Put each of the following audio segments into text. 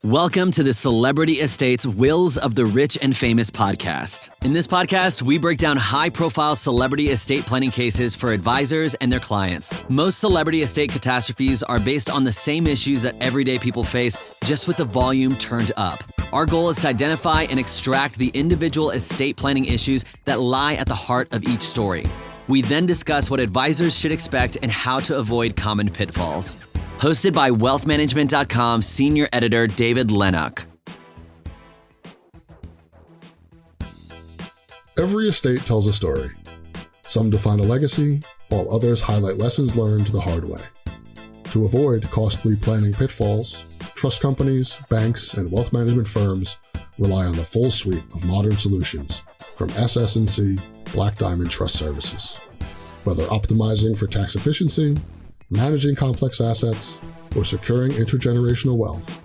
Welcome to the Celebrity Estates Wills of the Rich and Famous podcast. In this podcast, we break down high-profile celebrity estate planning cases for advisors and their clients. Most celebrity estate catastrophes are based on the same issues that everyday people face, just with the volume turned up. Our goal is to identify and extract the individual estate planning issues that lie at the heart of each story. We then discuss what advisors should expect and how to avoid common pitfalls. Hosted by wealthmanagement.com senior editor David Lenok. Every estate tells a story. Some define a legacy, while others highlight lessons learned the hard way. To avoid costly planning pitfalls, trust companies, banks, and wealth management firms rely on the full suite of modern solutions from SS&C Black Diamond Trust Services. Whether optimizing for tax efficiency, managing complex assets, or securing intergenerational wealth,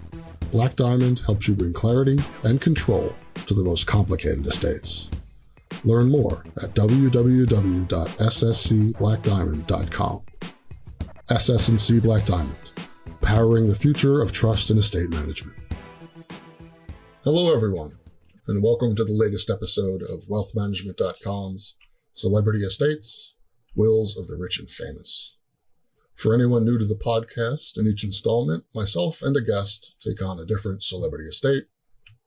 Black Diamond helps you bring clarity and control to the most complicated estates. Learn more at www.sscblackdiamond.com. SS&C Black Diamond, powering the future of trust and estate management. Hello, everyone, and welcome to the latest episode of wealthmanagement.com's Celebrity Estates, Wills of the Rich and Famous. For anyone new to the podcast, in each installment, myself and a guest take on a different celebrity estate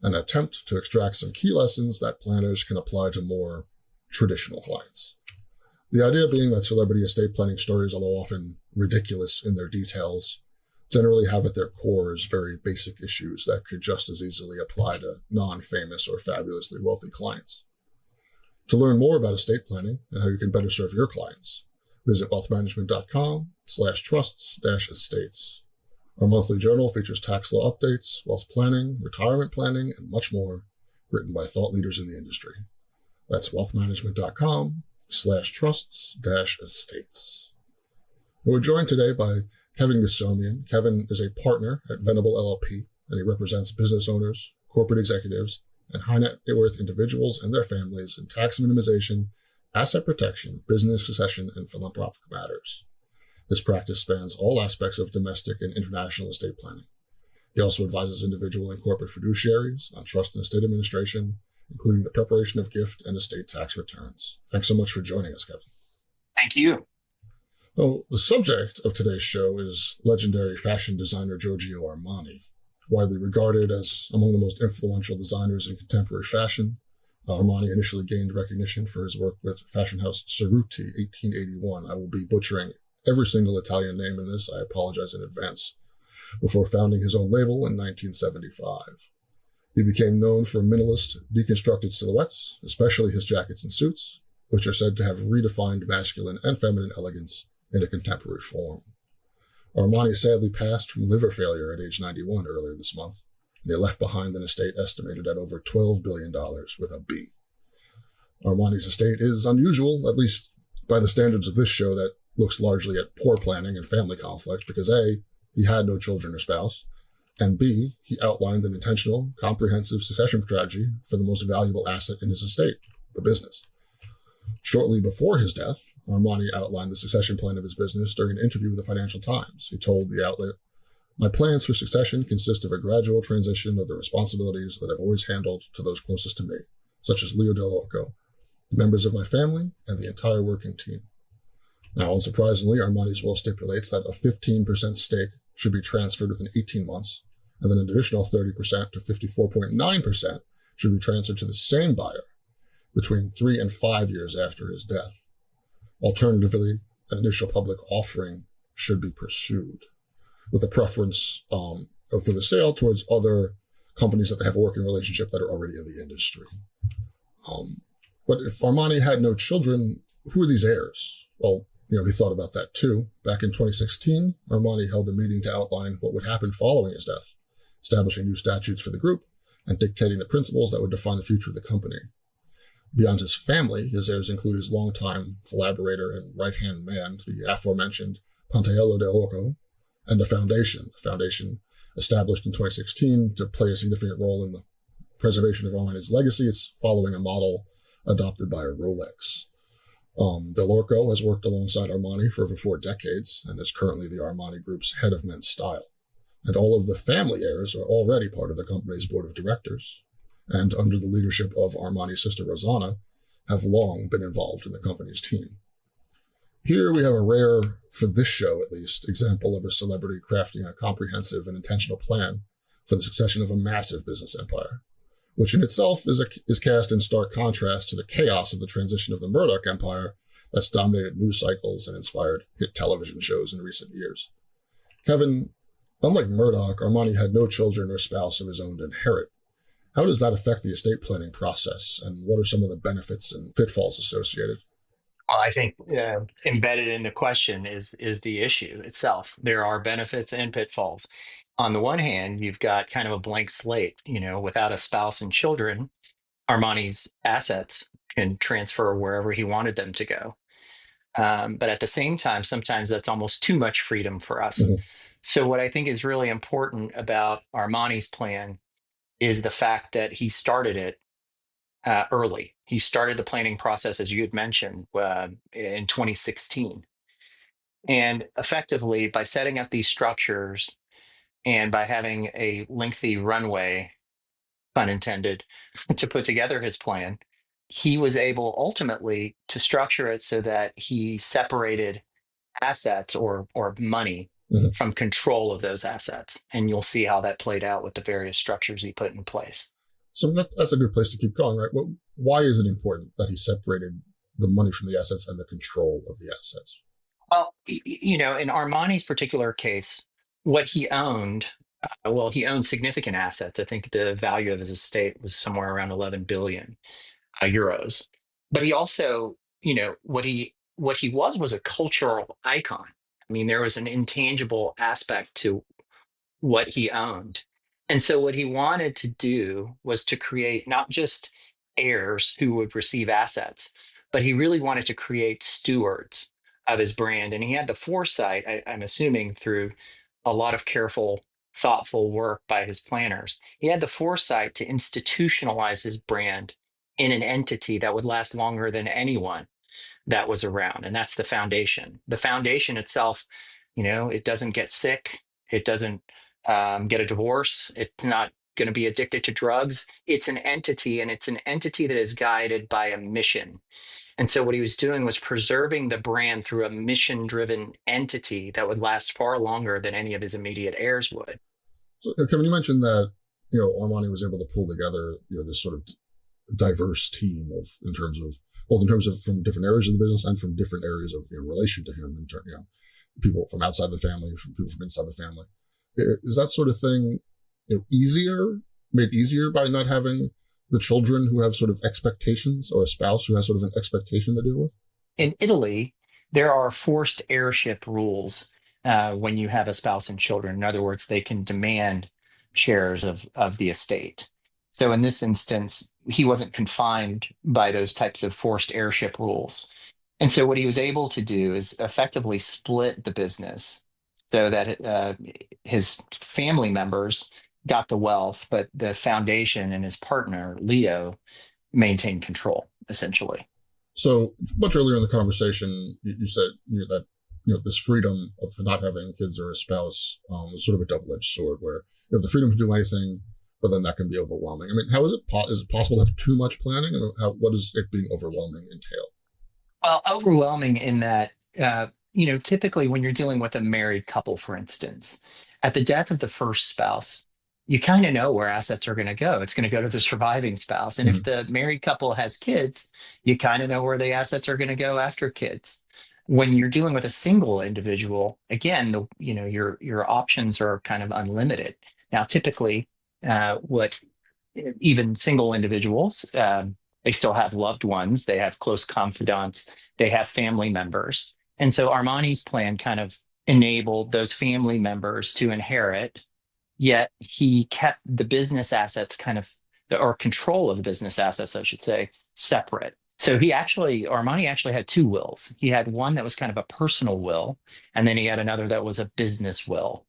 and attempt to extract some key lessons that planners can apply to more traditional clients. The idea being that celebrity estate planning stories, although often ridiculous in their details, generally have at their cores very basic issues that could just as easily apply to non-famous or fabulously wealthy clients. To learn more about estate planning and how you can better serve your clients, visit wealthmanagement.com/trusts-estates. Our monthly journal features tax law updates, wealth planning, retirement planning, and much more, written by thought leaders in the industry. That's wealthmanagement.com/trusts-estates. We're joined today by Kevin Ghassomian. Kevin is a partner at Venable LLP, and he represents business owners, corporate executives, and high net worth individuals and their families in tax minimization, asset protection, business succession, and philanthropic matters. This practice spans all aspects of domestic and international estate planning. He also advises individual and corporate fiduciaries on trust and estate administration, including the preparation of gift and estate tax returns. Thanks so much for joining us, Kevin. Thank you. Well, the subject of today's show is legendary fashion designer Giorgio Armani, widely regarded as among the most influential designers in contemporary fashion. Armani initially gained recognition for his work with fashion house Cerruti 1881. I will be butchering every single Italian name in this. I apologize in advance. Before founding his own label in 1975. He became known for minimalist, deconstructed silhouettes, especially his jackets and suits, which are said to have redefined masculine and feminine elegance in a contemporary form. Armani sadly passed from liver failure at age 91 earlier this month, and he left behind an estate estimated at over $12 billion with a B. Armani's estate is unusual, at least by the standards of this show that looks largely at poor planning and family conflict, because A, he had no children or spouse, and B, he outlined an intentional, comprehensive succession strategy for the most valuable asset in his estate, the business. Shortly before his death, Armani outlined the succession plan of his business during an interview with the Financial Times. He told the outlet, "My plans for succession consist of a gradual transition of the responsibilities that I've always handled to those closest to me, such as Leo Dell'Orco, the members of my family, and the entire working team." Now, unsurprisingly, Armani's will stipulates that a 15% stake should be transferred within 18 months, and then an additional 30% to 54.9% should be transferred to the same buyer between 3 and 5 years after his death. Alternatively, an initial public offering should be pursued, with a preference for the sale towards other companies that they have a working relationship that are already in the industry. But if Armani had no children, who are these heirs? Well, he thought about that too. Back in 2016, Armani held a meeting to outline what would happen following his death, establishing new statutes for the group and dictating the principles that would define the future of the company. Beyond his family, his heirs include his longtime collaborator and right-hand man, the aforementioned Pantaello Dell'Orco, and a foundation established in 2016 to play a significant role in the preservation of Armani's legacy. It's following a model adopted by Rolex. Dell'Orco has worked alongside Armani for over 4 decades and is currently the Armani Group's head of men's style. And all of the family heirs are already part of the company's board of directors, and under the leadership of Armani's sister Rosanna, have long been involved in the company's team. Here we have a rare, for this show at least, example of a celebrity crafting a comprehensive and intentional plan for the succession of a massive business empire, which in itself is cast in stark contrast to the chaos of the transition of the Murdoch empire that's dominated news cycles and inspired hit television shows in recent years. Kevin, unlike Murdoch, Armani had no children or spouse of his own to inherit. How does that affect the estate planning process, and what are some of the benefits and pitfalls associated? Well, I think embedded in the question is the issue itself. There are benefits and pitfalls. On the one hand, you've got kind of a blank slate. Without a spouse and children, Armani's assets can transfer wherever he wanted them to go. But at the same time, sometimes that's almost too much freedom for us. Mhm. So what I think is really important about Armani's plan is the fact that he started it early. He started the planning process, as you had mentioned, in 2016. And effectively, by setting up these structures and by having a lengthy runway, pun intended, to put together his plan, he was able ultimately to structure it so that he separated assets or money Mhm. from control of those assets. And you'll see how that played out with the various structures he put in place. So that's a good place to keep going, right? Well, why is it important that he separated the money from the assets and the control of the assets? Well, in Armani's particular case, what he owned, he owned significant assets. I think the value of his estate was somewhere around 11 billion euros. But he also, what he was a cultural icon. I mean, there was an intangible aspect to what he owned. And so what he wanted to do was to create not just heirs who would receive assets, but he really wanted to create stewards of his brand. And he had the foresight, I'm assuming through a lot of careful, thoughtful work by his planners, he had the foresight to institutionalize his brand in an entity that would last longer than anyone that was around. And that's the foundation. The foundation itself, it doesn't get sick. It doesn't get a divorce. It's not going to be addicted to drugs. It's an entity, and it's an entity that is guided by a mission. And so what he was doing was preserving the brand through a mission-driven entity that would last far longer than any of his immediate heirs would. So, Kevin, you mentioned that Armani was able to pull together this sort of diverse team in terms of from different areas of the business and from different areas of relation to him, people from outside the family, from people from inside the family. Is that sort of thing made easier by not having the children who have sort of expectations, or a spouse who has sort of an expectation to deal with? In Italy, there are forced heirship rules when you have a spouse and children. In other words, they can demand shares of the estate. So in this instance, he wasn't confined by those types of forced heirship rules. And so what he was able to do is effectively split the business so that his family members got the wealth, but the foundation and his partner, Leo, maintained control, essentially. So much earlier in the conversation, you said that this freedom of not having kids or a spouse is sort of a double-edged sword, where you have the freedom to do anything, but then that can be overwhelming. I mean, how is it possible to have too much planning, and what does it being overwhelming entail? Well, overwhelming in that, typically when you're dealing with a married couple, for instance, at the death of the first spouse, you kind of know where assets are going to go. It's going to go to the surviving spouse. And if the married couple has kids, you kind of know where the assets are going to go after kids. When you're dealing with a single individual, again, your options are kind of unlimited. Now, typically, what even single individuals, they still have loved ones, they have close confidants, they have family members. And so Armani's plan kind of enabled those family members to inherit, yet he kept the business assets or control of the business assets, I should say, separate. So Armani actually had two wills. He had one that was kind of a personal will, and then he had another that was a business will.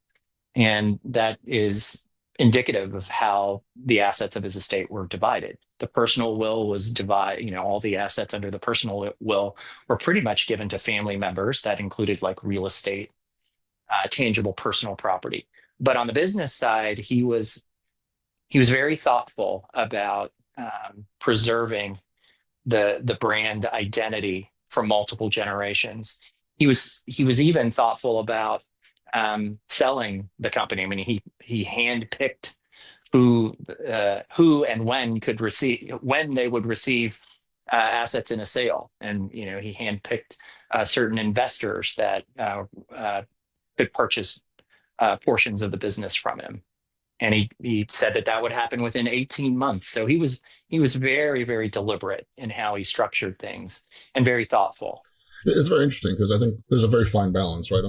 And that is indicative of how the assets of his estate were divided. The personal will was all the assets under the personal will were pretty much given to family members. That included like real estate, tangible personal property. But on the business side, he was very thoughtful about preserving the brand identity for multiple generations. He was even thoughtful about selling the company. I mean, he handpicked who and when they would receive assets in a sale, and he handpicked certain investors that could purchase portions of the business from him. And he said that that would happen within 18 months. So he was very, very deliberate in how he structured things and very thoughtful. It's very interesting because I think there's a very fine balance, right?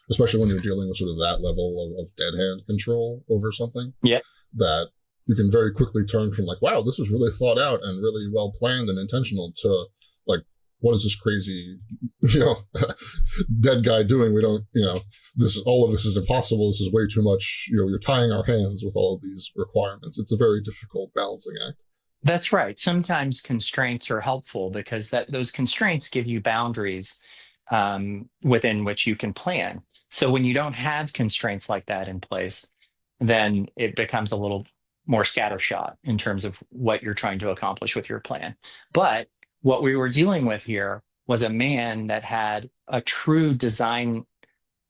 Especially when you're dealing with sort of that level of dead hand control over something. Yeah. That you can very quickly turn from like, wow, this was really thought out and really well planned and intentional, to like, what is this crazy, dead guy doing? We don't, all of this is impossible. This is way too much. You're tying our hands with all of these requirements. It's a very difficult balancing act. That's right. Sometimes constraints are helpful because those constraints give you boundaries within which you can plan. So when you don't have constraints like that in place, then it becomes a little more scattershot in terms of what you're trying to accomplish with your plan. But what we were dealing with here was a man that had a true designer's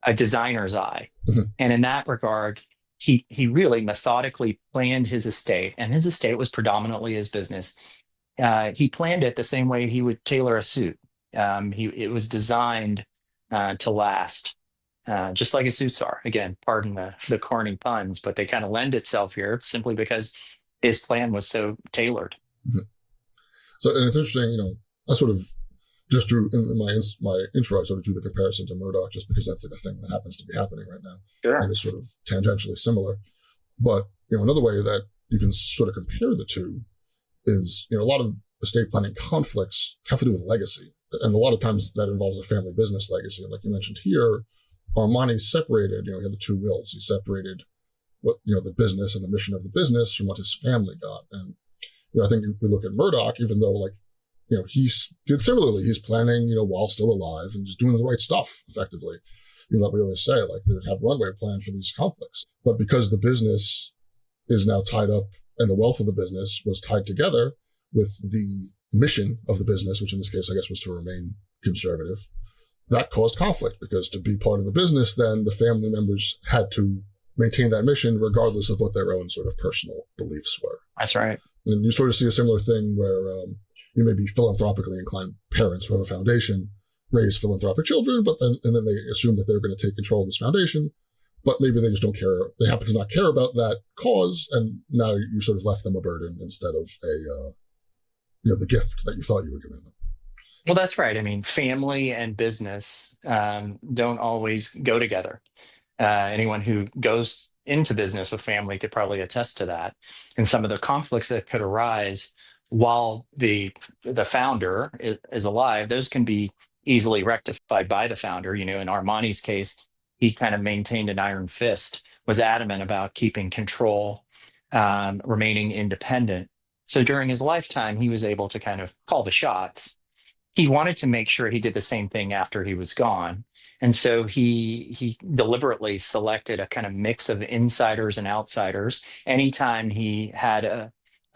eye. Mm-hmm. And in that regard, he really methodically planned his estate, and his estate was predominantly his business. He planned it the same way he would tailor a suit. It was designed to last, just like his suits are. Again, pardon the corny puns, but they kind of lend itself here simply because his plan was so tailored. Mm-hmm. So, and it's interesting, I sort of just drew in my intro, I sort of drew the comparison to Murdoch just because that's like a thing that happens to be happening right now. Sure. And is sort of tangentially similar. But, another way that you can sort of compare the two is, a lot of estate planning conflicts have to do with legacy. And a lot of times that involves a family business legacy. And like you mentioned here, Armani separated, he had the two wills. He separated the business and the mission of the business from what his family got. And I think if we look at Murdoch, even though he did similarly, he's planning, while still alive and just doing the right stuff effectively. Like we always say, like they would have runway plan for these conflicts. But because the business is now tied up and the wealth of the business was tied together with the mission of the business, which in this case, I guess, was to remain conservative, that caused conflict because to be part of the business, then the family members had to maintain that mission regardless of what their own sort of personal beliefs were. That's right. And you sort of see a similar thing where you may be philanthropically inclined parents who have a foundation raise philanthropic children, and then they assume that they're going to take control of this foundation, but maybe they just don't care. They happen to not care about that cause, and now you sort of left them a burden instead of the gift that you thought you were giving them. Well, that's right. I mean, family and business don't always go together. Anyone who goes into business with family could probably attest to that. And some of the conflicts that could arise while the founder is alive, those can be easily rectified by the founder. In Armani's case, he kind of maintained an iron fist, was adamant about keeping control, remaining independent. So during his lifetime, he was able to kind of call the shots. He wanted to make sure he did the same thing after he was gone. And so he deliberately selected a kind of mix of insiders and outsiders. Anytime he had a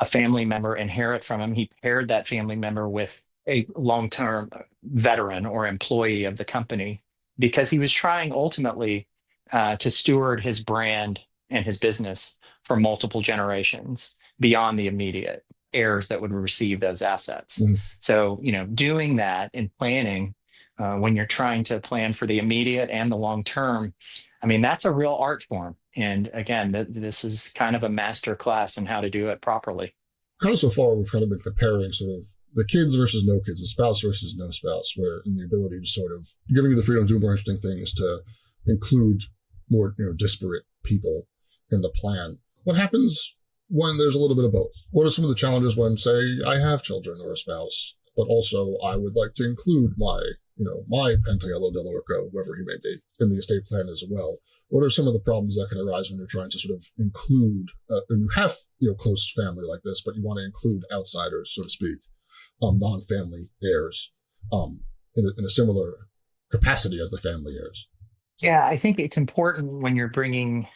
family member inherit from him, he paired that family member with a long-term veteran or employee of the company, because he was trying ultimately to steward his brand and his business for multiple generations beyond the immediate heirs that would receive those assets. Mm-hmm. So, doing that in planning, when you're trying to plan for the immediate and the long term, I mean, that's a real art form. And again, this is kind of a master class in how to do it properly. Kind of so far, we've kind of been comparing sort of the kids versus no kids, the spouse versus no spouse, where in the ability to sort of giving you the freedom to do more interesting things, to include more, disparate people in the plan. What happens when there's a little bit of both? What are some of the challenges when, say, I have children or a spouse, but also I would like to include my Pentaello dell'Orco, whoever he may be, in the estate plan as well? What are some of the problems that can arise when you're trying to sort of include, and you have, close family like this, but you want to include outsiders, so to speak, non-family heirs, in a similar capacity as the family heirs? Yeah, I think it's important when you're bringing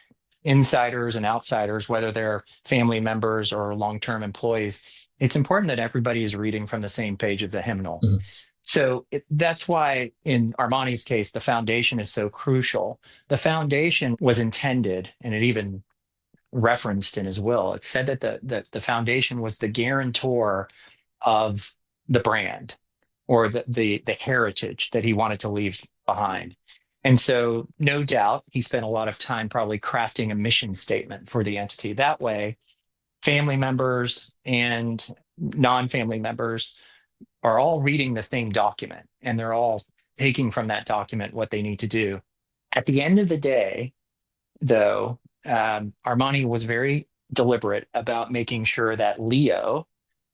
insiders and outsiders, whether they're family members or long-term employees, it's important that everybody is reading from the same page of the hymnal. Mhm. So that's why in Armani's case, the foundation is so crucial. The foundation was intended, and it even referenced in his will, it said that the foundation was the guarantor of the brand or the heritage that he wanted to leave behind. And so, no doubt, he spent a lot of time probably crafting a mission statement for the entity. That way, family members and non-family members are all reading the same document, and they're all taking from that document what they need to do. At the end of the day, though, Armani was very deliberate about making sure that Leo,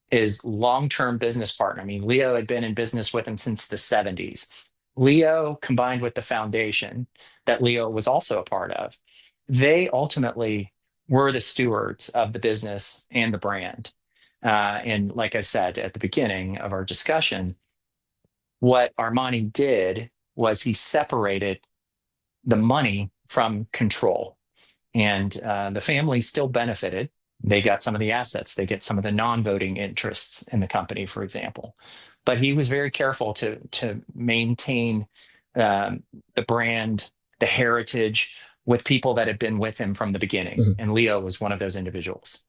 his long-term business partner, I mean, Leo had been in business with him since the 70s. Leo, combined with the foundation that Leo was also a part of, they ultimately were the stewards of the business and the brand. And like I said at the beginning of our discussion, what Armani did was he separated the money from control. And the family still benefited. They got some of the assets. They get some of the non-voting interests in the company, for example. But he was very careful to maintain the brand, the heritage with people that had been with him from the beginning. Mhm. And Leo was one of those individuals.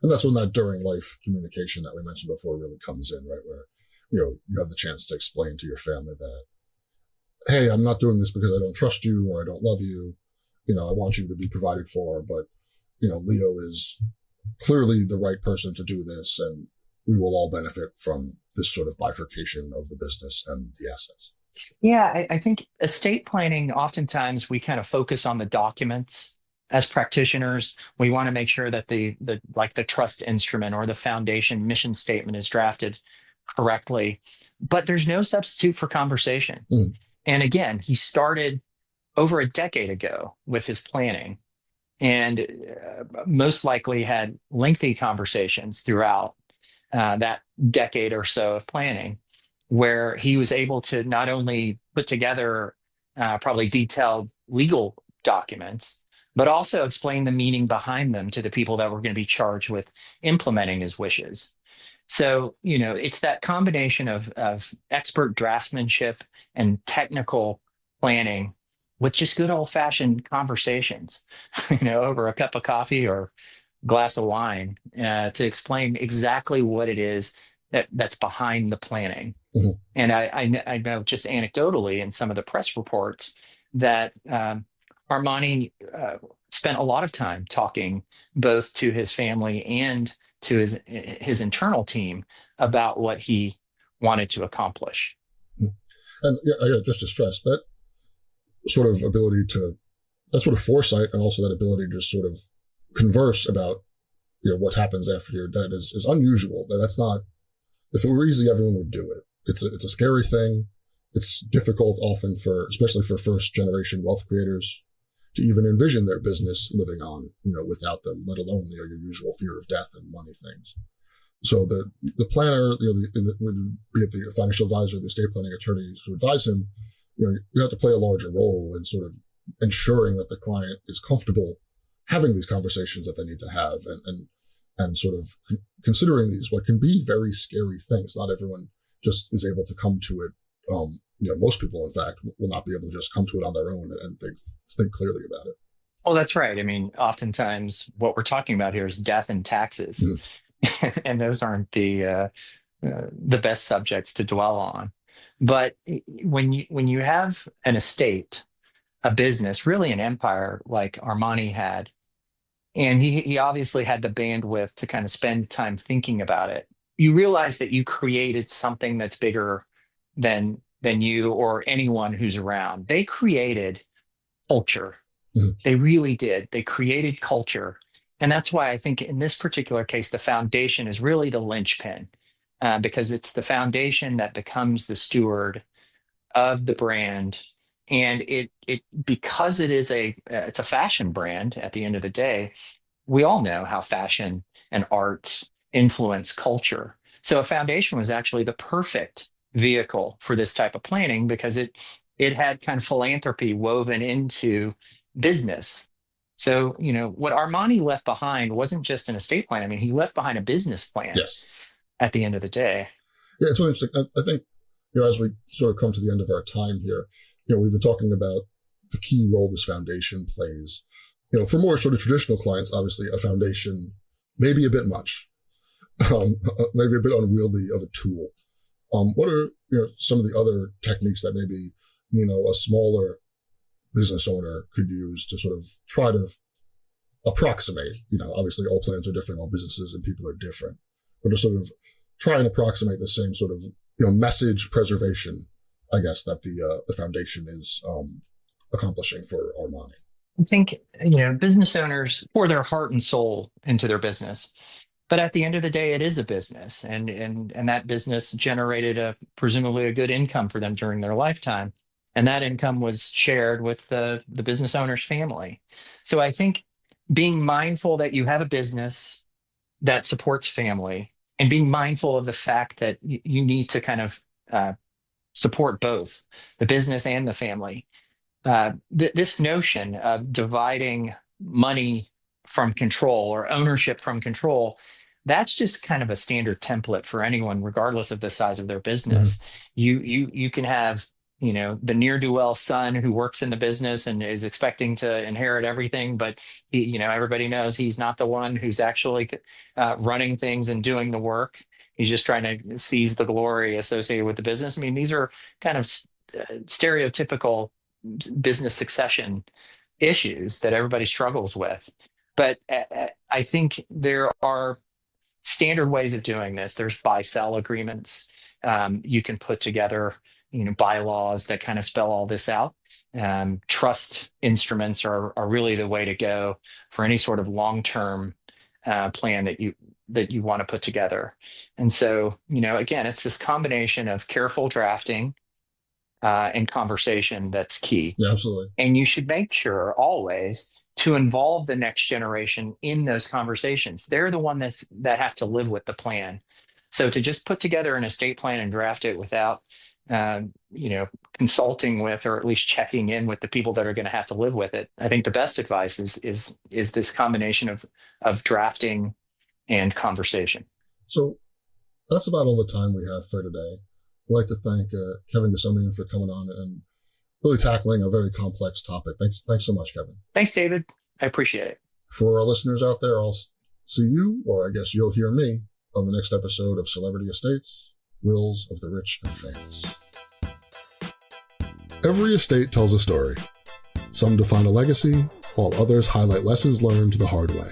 And that's when that during life communication that we mentioned before really comes in, right? Where, you have the chance to explain to your family that, hey, I'm not doing this because I don't trust you or I don't love you. I want you to be provided for, but, Leo is clearly the right person to do this, and we will all benefit from this sort of bifurcation of the business and the assets. Yeah, I think estate planning, oftentimes we kind of focus on the documents. As practitioners, we want to make sure that the trust instrument or the foundation mission statement is drafted correctly. But there's no substitute for conversation. Mm. And again, he started over a decade ago with his planning, and most likely had lengthy conversations throughout that decade or so of planning, where he was able to not only put together probably detailed legal documents, but also explain the meaning behind them to the people that were going to be charged with implementing his wishes. So, it's that combination of expert draftsmanship and technical planning with just good old fashioned conversations, over a cup of coffee or glass of wine to explain exactly what it is that's behind the planning. Mm-hmm. And I know just anecdotally in some of the press reports that Armani spent a lot of time talking both to his family and to his internal team about what he wanted to accomplish. And just to stress that sort of ability that sort of foresight, and also that ability to just sort of converse about, what happens after you're dead is unusual. That's not, if it were easy, everyone would do it. It's a scary thing. It's difficult often especially for first generation wealth creators to even envision their business living on, without them, let alone, your usual fear of death and money things. So the planner, be it the financial advisor, the estate planning attorney to advise him, you have to play a larger role in sort of ensuring that the client is comfortable having these conversations that they need to have, and sort of considering these, what can be very scary things. Not everyone just is able to come to it. Most people, in fact, will not be able to just come to it on their own and think clearly about it. Well, that's right. I mean, oftentimes what we're talking about here is death and taxes, and those aren't the best subjects to dwell on. But when you have an estate, a business, really an empire like Armani had, and he obviously had the bandwidth to kind of spend time thinking about it, you realize that you created something that's bigger than you or anyone who's around. They created culture. Mm-hmm. They really did. They created culture. And that's why I think in this particular case, the foundation is really the linchpin, because it's the foundation that becomes the steward of the brand. And it because it's a fashion brand at the end of the day, we all know how fashion and arts influence culture. So a foundation was actually the perfect vehicle for this type of planning, because it had kind of philanthropy woven into business. So, what Armani left behind wasn't just an estate plan. I mean, he left behind a business plan Yes. at the end of the day. Yeah, it's really interesting. I think, as we sort of come to the end of our time here, we've been talking about the key role this foundation plays. For more sort of traditional clients, obviously a foundation may be a bit much, maybe a bit unwieldy of a tool. What are, some of the other techniques that maybe, a smaller business owner could use to sort of try to approximate, obviously all plans are different, all businesses and people are different, but to sort of try and approximate the same sort of, message preservation, I guess, that the foundation is accomplishing for Armani? I think, business owners pour their heart and soul into their business. But at the end of the day, it is a business, and that business generated presumably a good income for them during their lifetime, and that income was shared with the business owner's family. So I think being mindful that you have a business that supports family, and being mindful of the fact that you need to kind of support both the business and the family. This notion of dividing money from control or ownership from control, that's just kind of a standard template for anyone, regardless of the size of their business. You can have, the ne'er-do-well son who works in the business and is expecting to inherit everything, but everybody knows he's not the one who's actually running things and doing the work. He's just trying to seize the glory associated with the business. I mean, these are kind of stereotypical business succession issues that everybody struggles with. But I think there are standard ways of doing this. There's buy-sell agreements. You can put together, bylaws that kind of spell all this out. Trust instruments are really the way to go for any sort of long-term plan that you want to put together. And so, again, it's this combination of careful drafting and conversation that's key. Yeah, absolutely. And you should make sure always to involve the next generation in those conversations. They're the one that have to live with the plan. So to just put together an estate plan and draft it without, consulting with, or at least checking in with the people that are going to have to live with it, I think the best advice is this combination of drafting and conversation. So that's about all the time we have for today. I'd like to thank Kevin Ghassomian for coming on and really tackling a very complex topic. Thanks so much, Kevin. Thanks, David. I appreciate it. For our listeners out there, I'll see you, or I guess you'll hear me, on the next episode of Celebrity Estates, Wills of the Rich and Famous. Every estate tells a story. Some define a legacy, while others highlight lessons learned the hard way.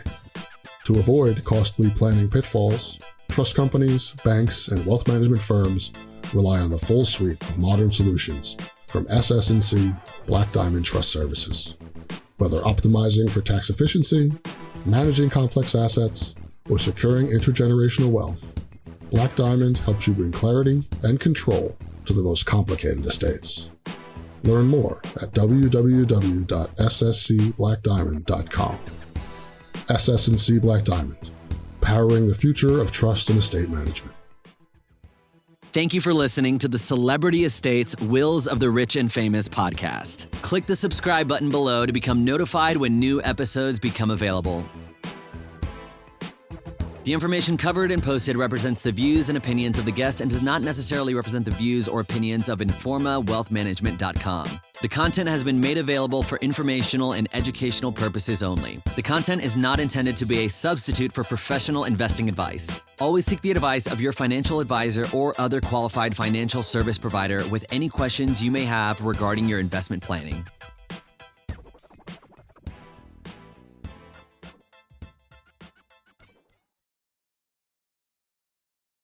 To avoid costly planning pitfalls, trust companies, banks, and wealth management firms rely on the full suite of modern solutions from SS&C Black Diamond Trust Services. Whether optimizing for tax efficiency, managing complex assets, or securing intergenerational wealth, Black Diamond helps you bring clarity and control to the most complicated estates. Learn more at www.sscblackdiamond.com. SS&C Black Diamond, powering the future of trust and estate management. Thank you for listening to the Celebrity Estates Wills of the Rich and Famous podcast. Click the subscribe button below to become notified when new episodes become available. The information covered and posted represents the views and opinions of the guest and does not necessarily represent the views or opinions of InformaWealthManagement.com. The content has been made available for informational and educational purposes only. The content is not intended to be a substitute for professional investing advice. Always seek the advice of your financial advisor or other qualified financial service provider with any questions you may have regarding your investment planning.